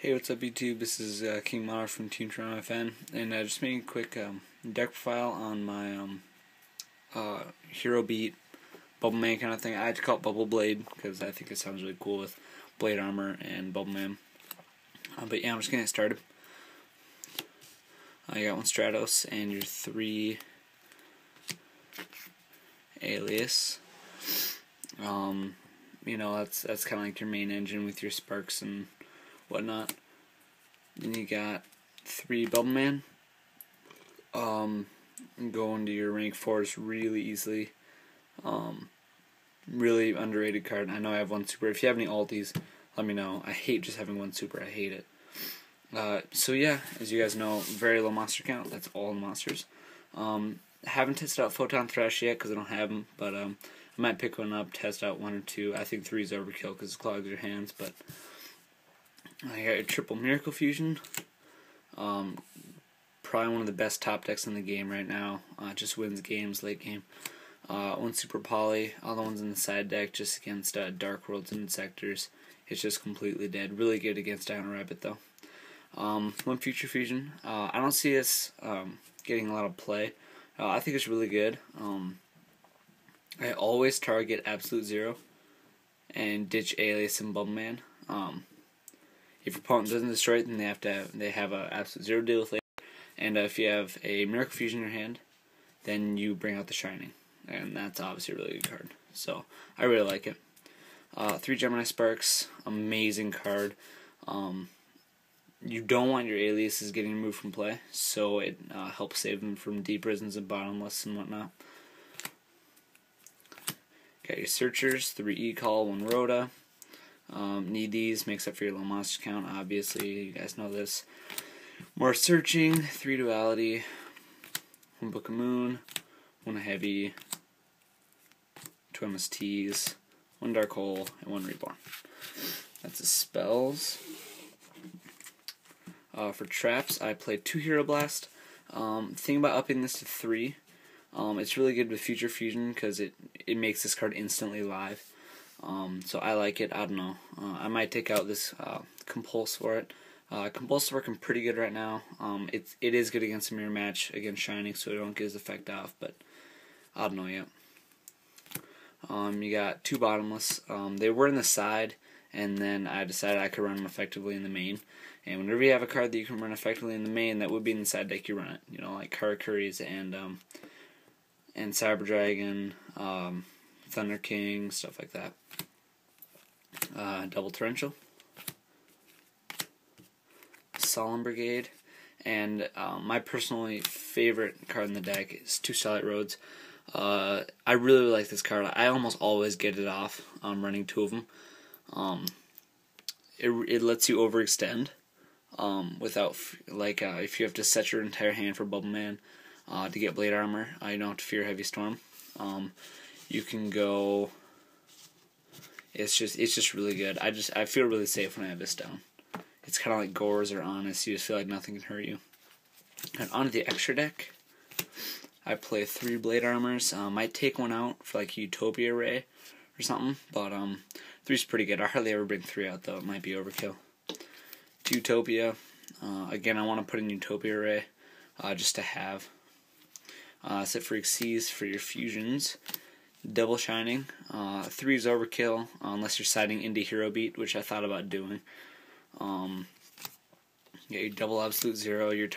Hey, what's up YouTube? This is King Monarch from Team Toronto FN, and just making a quick deck profile on my Hero Beat Bubble Man kind of thing. I had to call it Bubble Blade because I think it sounds really cool with Blade Armor and Bubble Man. But yeah, I'm just gonna get started. You got one Stratos and your 3 Alias. You know, that's kind of like your main engine with your sparks and whatnot. Then you got 3 Bubble Man. Go into your rank 4s really easily. Really underrated card. I know I have 1 super. If you have any alties, let me know. I hate just having 1 super. I hate it. So yeah, as you guys know, very low monster count. That's all the monsters. Haven't tested out Photon Thrash yet because I don't have them, but I might pick one up, test out 1 or 2. I think 3 is overkill because it clogs your hands, but I got your triple Miracle Fusion. Probably one of the best top decks in the game right now. Just wins games late game. 1 Super Poly, other ones in the side deck just against Dark Worlds and Insectors. It's just completely dead. Really good against Dino Rabbit though. 1 Future Fusion. I don't see this getting a lot of play. I think it's really good. I always target Absolute Zero and ditch Alias and Bubble Man. If your opponent doesn't destroy it, then they have a Absolute Zero deal with later. And if you have a Miracle Fusion in your hand, then you bring out the Shining, and that's obviously a really good card. So I really like it. 3 Gemini Sparks, amazing card. You don't want your aliases getting removed from play, so it helps save them from deep prisons and bottomless and whatnot. Got your Searchers, 3 E-Call, 1 Rhoda. Need these, makes up for your low monster count, obviously, you guys know this. More Searching, 3 Duality, 1 Book of Moon, 1 Heavy, 2 MSTs, 1 Dark Hole, and 1 Reborn. That's the spells. For traps, I played 2 Hero Blast. Thing about upping this to 3, it's really good with Future Fusion because it makes this card instantly live. So I like it. I don't know. I might take out this Compulse for it. Compulse is working pretty good right now. It is good against a mirror match against Shining, so it don't get his effect off, but I don't know yet. You got 2 Bottomless. They were in the side, and then I decided I could run them effectively in the main. And whenever you have a card that you can run effectively in the main, that would be in the side deck, you run it. You know, like Karakuri's and Cyber Dragon, Thunder King, stuff like that. Double Torrential, Solemn Brigade, and my personally favorite card in the deck is 2 Starlight Roads. I really like this card. I almost always get it off running 2 of them. It lets you overextend without, if you have to set your entire hand for Bubble Man to get Blade Armor, you don't have to fear Heavy Storm. You can go. It's just really good. I feel really safe when I have this down. It's kind of like Gores or Honest. You just feel like nothing can hurt you. And onto the extra deck, I play 3 Blade Armors. Might take 1 out for like Utopia Ray or something, but 3's pretty good. I hardly ever bring 3 out though. It might be overkill. 2 Utopia. Again, I want to put in Utopia Ray just to have. Set for Xyz for your fusions. Double Shining. 3 is overkill unless you're siding into Hero Beat, which I thought about doing. You got your double Absolute Zero, your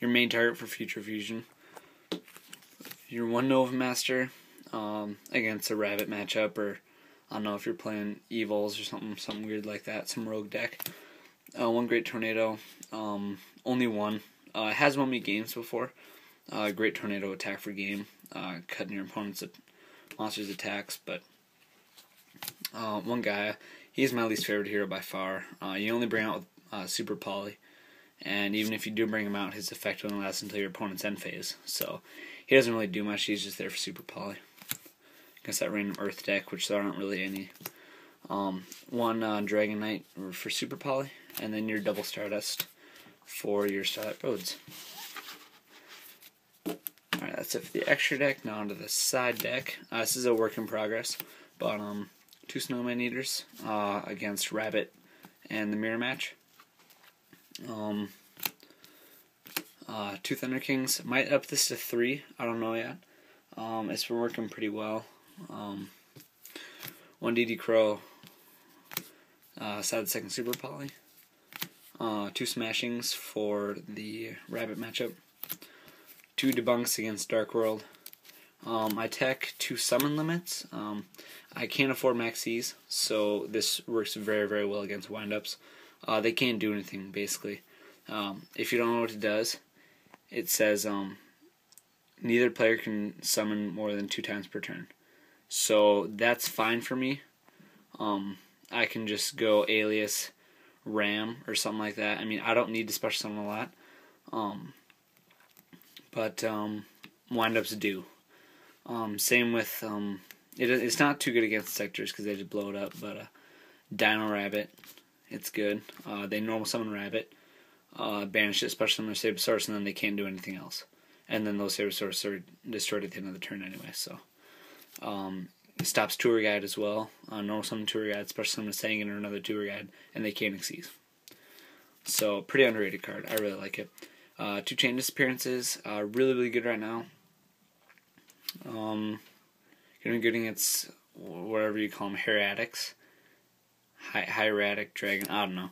main target for Future Fusion. Your 1 Nova Master against a Rabbit matchup, or I don't know if you're playing Evils or something weird like that, some rogue deck. 1 Great Tornado, only 1. It has won me games before. Great Tornado attack for game, cutting your opponent's monster's attacks, but 1 Gaia, he's my least favorite hero by far. You only bring out with Super Poly, and even if you do bring him out, his effect only lasts until your opponent's end phase, so he doesn't really do much. He's just there for Super Poly against that random Earth deck, which there aren't really any. 1 Dragon Knight for Super Poly, and then your double Stardust for your Starlight Roads. Alright, that's it for the extra deck. Now onto the side deck. This is a work in progress, but 2 Snowman Eaters against Rabbit and the Mirror Match. Two Thunder Kings. Might up this to 3. I don't know yet. It's been working pretty well. One DD Crow. Sad second Super Poly. 2 Smashings for the Rabbit matchup. 2 Debunks against Dark World. I tech 2 Summon Limits. I can't afford Maxis, so this works very, very well against windups. They can't do anything, basically. If you don't know what it does, it says neither player can summon more than 2 times per turn. So that's fine for me. I can just go Alias, Ram, or something like that. I mean, I don't need to special summon a lot. But windups do. Same with, it's not too good against sectors because they just blow it up, but Dino Rabbit, it's good. They normal summon Rabbit, banish it, special summon their Sabersaurus, and then they can't do anything else. And then those Sabersaurus are destroyed at the end of the turn anyway, so. It stops Tour Guide as well. Normal summon Tour Guide, special summon Sangan or another Tour Guide, and they can't exceed. So, pretty underrated card. I really like it. 2 Chain Disappearances, really, really good right now. Gonna be good against whatever you call them, Hieratics. Hieratic Dragon, I don't know.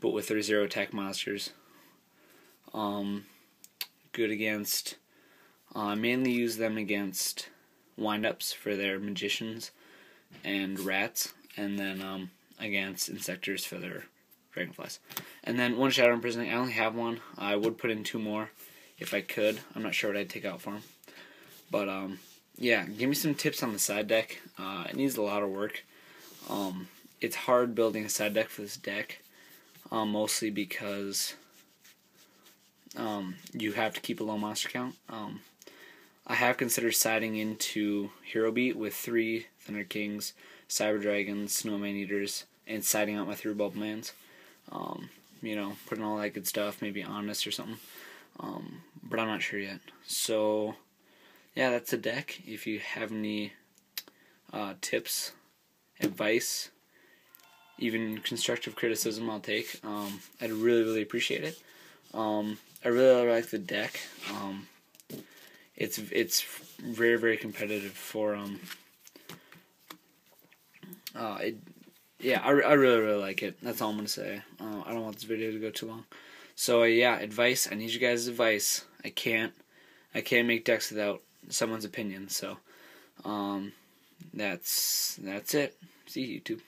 But with their 0 attack monsters. Good against, mainly use them against windups for their magicians and rats, and then against insectors for their dragonflies. And then 1 Shadow Imprisoning. I only have 1. I would put in 2 more if I could. I'm not sure what I'd take out for them. But yeah, give me some tips on the side deck. It needs a lot of work. It's hard building a side deck for this deck, mostly because you have to keep a low monster count. I have considered siding into Hero Beat with 3 Thunder Kings, Cyber Dragons, Snowman Eaters, and siding out my 3 Bubblemans. You know, putting all that good stuff, maybe Honest or something. But I'm not sure yet. So, yeah, that's the deck. If you have any tips, advice, even constructive criticism, I'll take. I'd really, really appreciate it. I really like the deck. It's very, very competitive for yeah, I really, really like it. That's all I'm gonna say. I don't want this video to go too long. So yeah, advice. I need you guys' advice. I can't make decks without someone's opinion. So that's it. See you, YouTube.